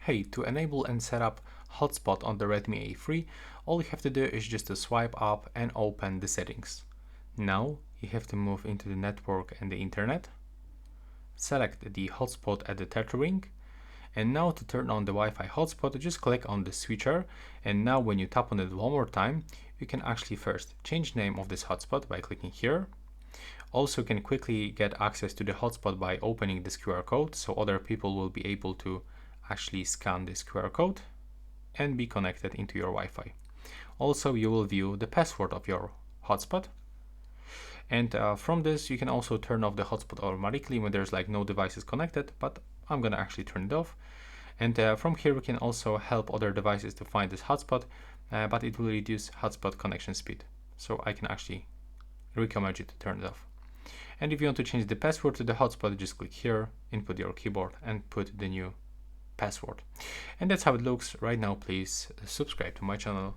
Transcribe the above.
Hey, to enable and set up hotspot on the Redmi A3, all you have to do is just to swipe up and open the settings. Now you have to move into the network and the internet, select the hotspot at the third ring, and now to turn on the Wi-Fi hotspot, just click on the switcher, and now when you tap on it one more time, you can actually first change name of this hotspot by clicking here. Also, you can quickly get access to the hotspot by opening this QR code, so other people will be able to actually scan this QR code and be connected into your Wi-Fi. Also, you will view the password of your hotspot. And from this, you can also turn off the hotspot automatically when there's like no devices connected, but I'm gonna actually turn it off. And from here, we can also help other devices to find this hotspot, but it will reduce hotspot connection speed. So I can actually recommend you to turn it off. And if you want to change the password to the hotspot, just click here, input your keyboard and put the new password. And that's how it looks right now. Please subscribe to my channel.